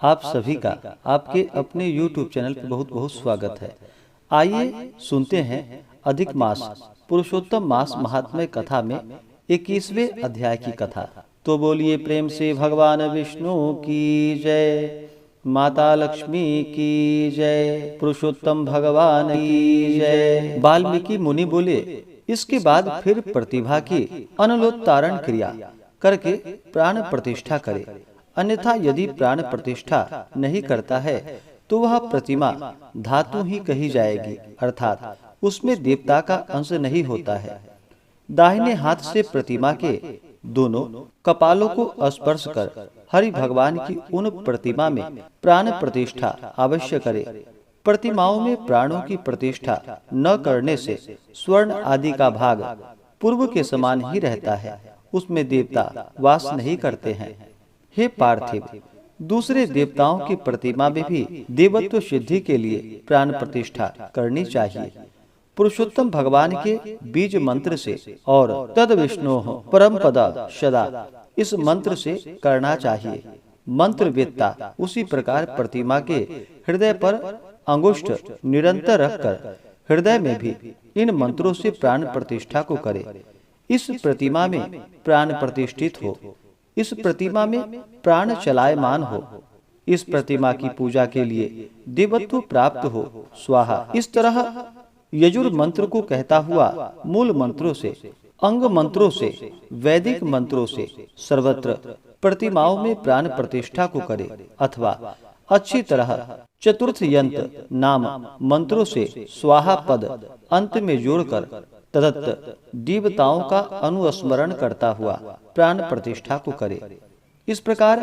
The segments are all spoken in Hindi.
आप सभी का आपके अपने YouTube चैनल पर बहुत बहुत स्वागत है। आइए सुनते हैं अधिक मास पुरुषोत्तम मास महात्म्य कथा में 21वें अध्याय की कथा। तो बोलिए प्रेम से भगवान विष्णु की जय, माता लक्ष्मी की जय, पुरुषोत्तम भगवान की जय। वाल्मीकि मुनि बोले, इसके बाद फिर प्रतिभा की अनलोत्तारण क्रिया करके प्राण प्रतिष्ठा करे, अन्यथा यदि प्राण प्रतिष्ठा नहीं करता है तो वह प्रतिमा धातु ही कही जाएगी, अर्थात उसमें देवता का अंश नहीं होता है। दाहिने हाथ से प्रतिमा के दोनों कपालों को स्पर्श कर हरि भगवान की उन प्रतिमा में प्राण प्रतिष्ठा अवश्य करे। प्रतिमाओं में प्राणों की प्रतिष्ठा न करने से स्वर्ण आदि का भाग पूर्व के समान ही रहता है, उसमें देवता वास नहीं करते हैं। हे पार्थिव, दूसरे देवताओं की प्रतिमा में भी देवत्व सिद्धि के लिए प्राण प्रतिष्ठा करनी चाहिए। पुरुषोत्तम भगवान के बीज मंत्र से और तद विष्णु परम पद सदा इस मंत्र से करना चाहिए। मंत्र वेत्ता उसी प्रकार प्रतिमा के हृदय पर अंगुष्ठ निरंतर रखकर हृदय में भी इन मंत्रों से प्राण प्रतिष्ठा को करे। इस प्रतिमा में प्राण प्रतिष्ठित हो, इस प्रतिमा में प्राण चलायमान हो, इस प्रतिमा की पूजा के लिए देवत्व प्राप्त हो, स्वाहा। इस तरह यजुर मंत्र को कहता हुआ मूल मंत्रों से, अंग मंत्रों से, वैदिक मंत्रों से सर्वत्र प्रतिमाओं में प्राण प्रतिष्ठा को करे, अथवा अच्छी तरह चतुर्थ यंत्र नाम मंत्रों से स्वाहा पद अंत में जोड़कर तदत्त देवताओं का अनुस्मरण करता हुआ प्राण प्रतिष्ठा को करे। इस प्रकार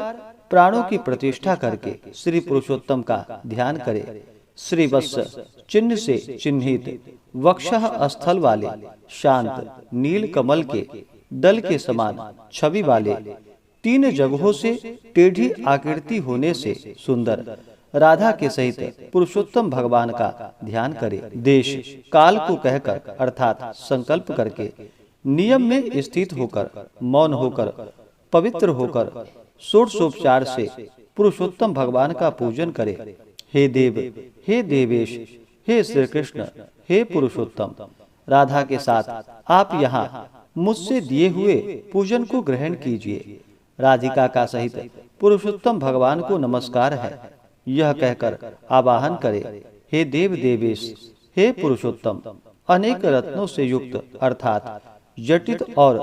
प्राणों की प्रतिष्ठा करके श्री पुरुषोत्तम का ध्यान करे। श्री वत्स चिन्ह से चिन्हित वक्षः स्थल वाले शांत नील कमल के दल के समान छवि वाले, तीन जगहों से टेढ़ी आकृति होने से सुंदर राधा के सहित पुरुषोत्तम भगवान का ध्यान करे। देश काल को कहकर अर्थात संकल्प करके नियम में स्थित होकर, मौन होकर, पवित्र होकर षोडशोपचार से पुरुषोत्तम भगवान का पूजन करे। हे देव, हे देवेश, हे श्री कृष्ण, हे पुरुषोत्तम, राधा के साथ आप यहाँ मुझसे दिए हुए पूजन को ग्रहण कीजिए। राधिका का सहित पुरुषोत्तम भगवान को नमस्कार है, यह कहकर आवाहन करे। हे देव देवेश, हे पुरुषोत्तम, अनेक रत्नों से युक्त अर्थात जटित और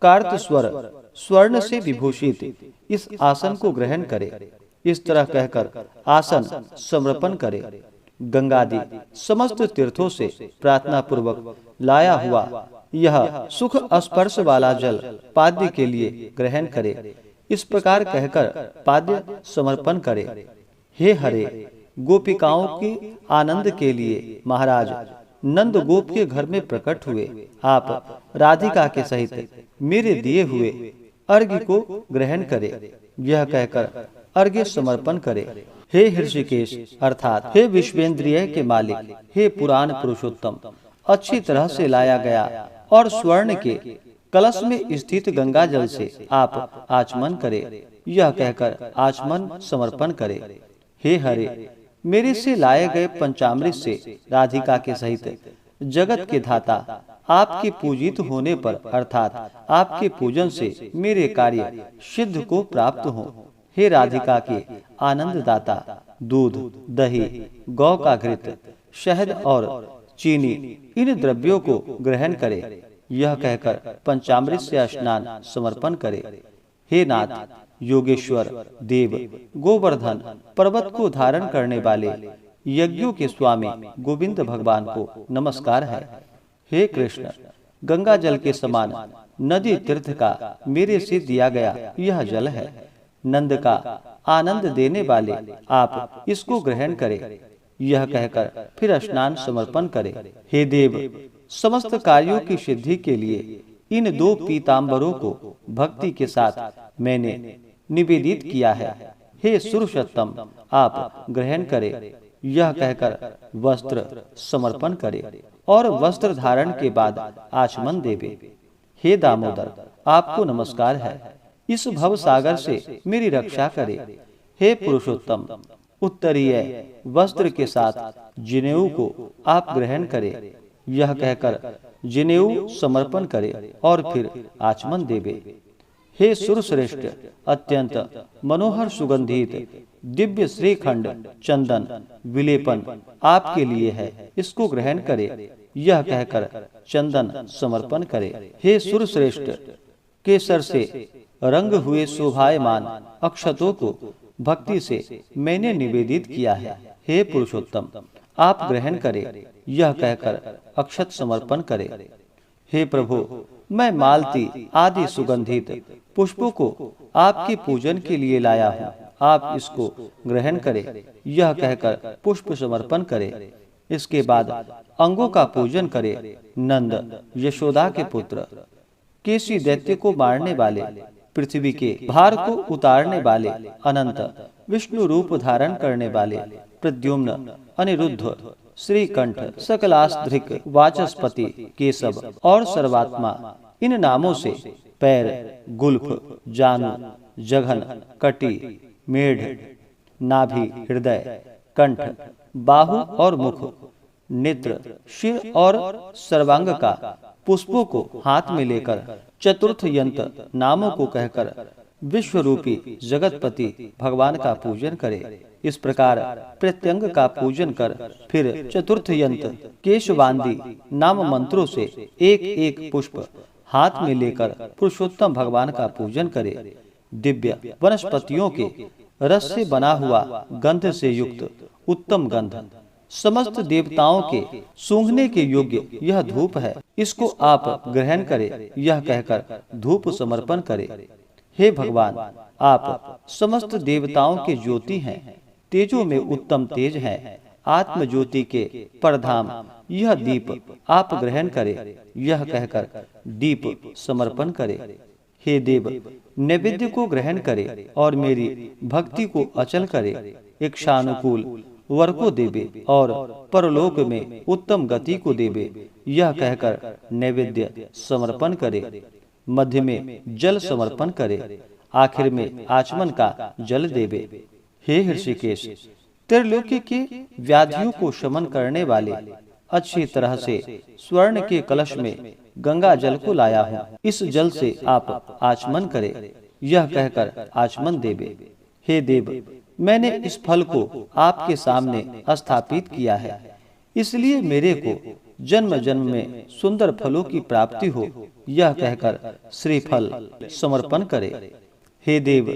कार्त स्वर स्वर्ण से विभूषित इस आसन को ग्रहण करे। इस तरह कहकर आसन समर्पण करे। गंगादि समस्त तीर्थों से प्रार्थना पूर्वक लाया हुआ यह सुख स्पर्श वाला जल पाद्य के लिए ग्रहण करे। इस प्रकार कहकर पाद्य समर्पण करे। हे हरे, गोपिकाओं की आनंद के लिए महाराज नंद गोप के घर में प्रकट हुए। आप राधिका के सहित मेरे दिए हुए अर्घ्य को ग्रहण करे। यह कहकर अर्घ्य समर्पण करे। हे हृषिकेश अर्थात हे विश्वेंद्रिय के मालिक, हे पुराण पुरुषोत्तम, अच्छी तरह से लाया गया और स्वर्ण के कलश में स्थित गंगा जल से आप आचमन करे। यह कहकर आचमन समर्पण करे। हे हरे, मेरे से लाए गए पंचामृत से राधिका के सहित जगत के धाता आपके पूजित होने पर अर्थात आपके पूजन से मेरे कार्य सिद्ध को प्राप्त हो। हे राधिका के आनंद दाता, दूध, दही, गौ का घृत, शहद और चीनी इन द्रव्यों को ग्रहण करे। यह कहकर पंचामृत से स्नान समर्पण करे। हे नाथ योगेश्वर देव, गोवर्धन पर्वत को धारण करने वाले यज्ञों के स्वामी गोविंद भगवान को नमस्कार है। हे कृष्ण, गंगा जल के समान नदी तीर्थ का मेरे से दिया गया यह जल है। नंद का आनंद देने वाले आप इसको ग्रहण करें। यह कहकर फिर स्नान समर्पण करे। हे देव, समस्त कार्यों की सिद्धि के लिए इन दो पीतांबरों को भक्ति के साथ मैंने निवेदित किया है। हे सुरसत्तम, आप ग्रहण करें। यह कहकर वस्त्र समर्पण करे और वस्त्र धारण के बाद आचमन देवे। हे दामोदर, आपको नमस्कार है। इस भव सागर से मेरी रक्षा करे। हे पुरुषोत्तम, उत्तरीय वस्त्र के साथ जनेऊ को आप ग्रहण करें। यह कहकर जनेऊ समर्पण करे और फिर आचमन देवे। हे सुरश्रेष्ठ, अत्यंत मनोहर सुगंधित दिव्य श्रीखंड चंदन विलेपन आपके लिए है, इसको ग्रहण करे। यह कहकर चंदन समर्पण करे। हे सुरश्रेष्ठ, केसर से रंग हुए शोभायमान अक्षतों को भक्ति से मैंने निवेदित किया है। हे पुरुषोत्तम, आप ग्रहण करें। यह कहकर अक्षत समर्पण करे। हे प्रभु, मैं मालती आदि सुगंधित पुष्पों को आपके पूजन के लिए लाया हूँ, आप इसको ग्रहण करें। यह कहकर पुष्प समर्पण करे। इसके बाद अंगों का पूजन करे। नंद यशोदा के पुत्र, केसी दैत्य को मारने वाले, पृथ्वी के भार को उतारने वाले, अनंत विष्णु रूप धारण करने वाले, प्रद्युम्न, अनिरुद्ध, श्रीकंठ, सकलास्त्रिक, वाचस्पति, केशव और सर्वात्मा, इन नामों से पैर, गुल्फ, जानु, जघन, कटी, मेढ़, नाभि, हृदय, कंठ, बाहु और मुख, नेत्र, सिर और सर्वांग का पुष्पों को हाथ में लेकर चतुर्थ यंत्र नामों को कहकर विश्वरूपी जगतपति भगवान का पूजन करे। इस प्रकार प्रत्यंग का पूजन कर फिर चतुर्थ यंत्र केशवांदी नाम मंत्रों से एक एक पुष्प हाथ में लेकर पुरुषोत्तम भगवान का पूजन करे। दिव्य वनस्पतियों के रस से बना हुआ गंध से युक्त उत्तम गंध, समस्त देवताओं के सूंघने के योग्य यह धूप है, इसको आप ग्रहण करें। यह कहकर धूप समर्पण करें। हे भगवान, आप समस्त देवताओं के ज्योति हैं, तेजों में उत्तम तेज है। आत्म ज्योति के परधाम यह दीप आप ग्रहण करें। यह कहकर दीप समर्पण करें। हे देव, नैवेद्य को ग्रहण करे और मेरी भक्ति को अचल करे। इच्छानुकूल वर को देवे और परलोक में उत्तम गति को देवे। यह कहकर नैवेद्य समर्पण करे। मध्य में जल समर्पण करे, आखिर में आचमन का जल देवे। हे ऋषिकेश, त्रिलोकी के व्याधियों को शमन करने वाले अच्छी तरह से स्वर्ण के कलश में गंगा जल को लाया हूँ, इस जल से आप आचमन करें। यह कहकर आचमन देवे। हे देव, मैंने इस फल को आपके सामने स्थापित किया है, इसलिए मेरे को जन्म जन्म में सुंदर फलों की प्राप्ति हो। यह कहकर श्रीफल समर्पण करे। हे देव,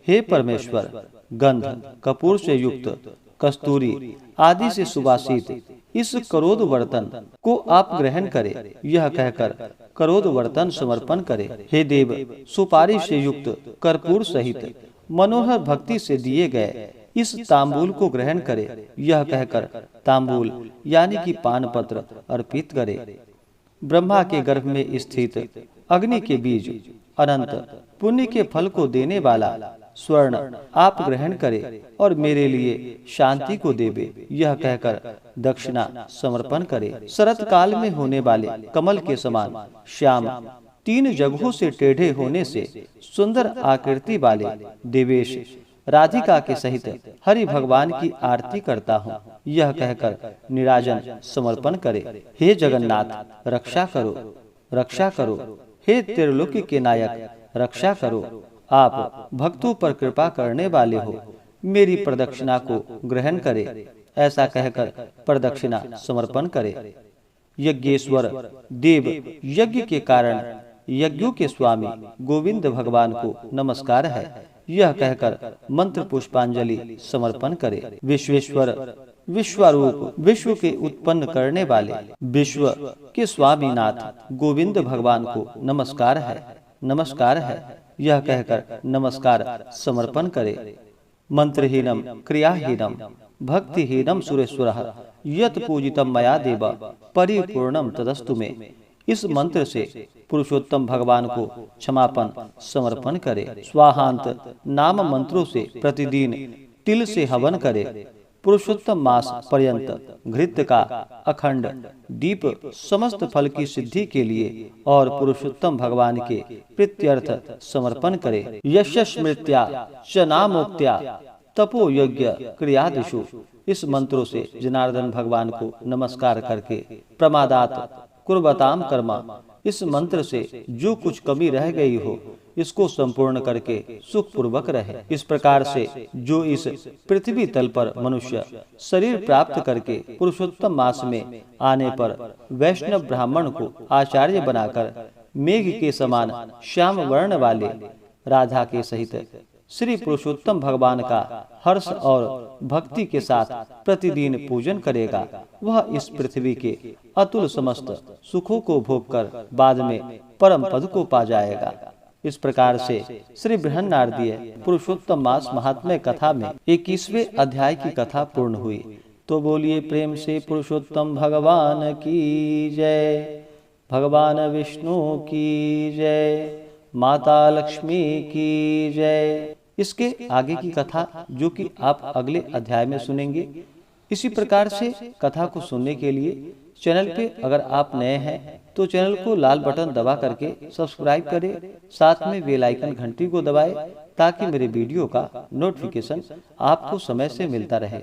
हे परमेश्वर, गंध कपूर से युक्त कस्तूरी आदि से सुवासित इस करोद वर्तन को आप ग्रहण करें। यह कहकर करोद वर्तन समर्पण करे। हे देव, सुपारी से युक्त कर्पूर सहित मनोहर भक्ति से दिए गए इस तांबूल को ग्रहण करे। यह कहकर तांबूल यानी कि पान पत्र अर्पित करे। ब्रह्मा के गर्भ में स्थित अग्नि के बीज अनंत पुण्य के फल को देने वाला स्वर्ण आप ग्रहण करे और मेरे लिए शांति को देवे। यह कहकर दक्षिणा समर्पण करे। शरत काल में होने वाले कमल के समान श्याम, तीन जगहों से टेढ़े होने से सुंदर आकृति वाले देवेश राधिका के सहित हरि भगवान की आरती करता हूँ। यह कहकर निराजन समर्पण करे। हे जगन्नाथ, रक्षा करो, रक्षा करो। हे त्रिलोकी के नायक, रक्षा करो। आप भक्तों पर कृपा करने वाले हो, मेरी प्रदक्षिणा को ग्रहण करे। ऐसा कहकर प्रदक्षिणा समर्पण करे। यज्ञेश्वर देव, यज्ञ के कारण यज्ञों के स्वामी गोविंद भगवान को नमस्कार है। यह कहकर मंत्र पुष्पांजलि समर्पण करे। विश्वेश्वर, विश्वरूप, विश्व के उत्पन्न करने वाले विश्व के स्वामीनाथ गोविंद भगवान को नमस्कार है, नमस्कार है। यह कहकर नमस्कार समर्पण करे। मंत्रहीनम क्रियाहीनम भक्तिहीनम सुरेश्वरः यत् पूजितम मया देव परिपूर्णम तदस्तु में। इस मंत्र से पुरुषोत्तम भगवान को क्षमापन समर्पण करे। स्वाहांत नाम मंत्रों से प्रतिदिन तिल से हवन करे। पुरुषोत्तम मास पर्यंत घृत का अखंड दीप समस्त फल की सिद्धि के लिए और पुरुषोत्तम भगवान के प्रीत्यर्थ समर्पण करे। यश स्मृत्या च नामोक्त्या तपो यज्ञ क्रियादिषु। इस मंत्रों से जनार्दन भगवान को नमस्कार करके प्रमादात कुर्वताम कर्मा, इस मंत्र से जो कुछ कमी रह गई हो इसको संपूर्ण करके सुख पूर्वक रहे। इस प्रकार से जो इस पृथ्वी तल पर मनुष्य शरीर प्राप्त करके पुरुषोत्तम मास में आने पर वैष्णव ब्राह्मण को आचार्य बनाकर मेघ के समान श्याम वर्ण वाले राधा के सहित श्री पुरुषोत्तम भगवान का हर्ष और भक्ति के साथ प्रतिदिन पूजन करेगा, वह इस पृथ्वी के अतुल समस्त सुखों को भोग कर बाद में परम पद को पा जाएगा। इस प्रकार से श्री बृहन्नारदीय पुरुषोत्तम मास महात्म्य कथा में 21वें अध्याय की कथा पूर्ण हुई। तो बोलिए प्रेम से पुरुषोत्तम भगवान की जय, भगवान विष्णु की जय, माता लक्ष्मी की जय। इसके आगे की कथा जो कि आप अगले अध्याय में सुनेंगे। इसी प्रकार से कथा को सुनने के लिए चैनल पे अगर आप नए हैं तो चैनल को लाल बटन दबा करके सब्सक्राइब करें, साथ में बेल आइकन घंटी को दबाएं ताकि मेरे वीडियो का नोटिफिकेशन आपको समय से मिलता रहे।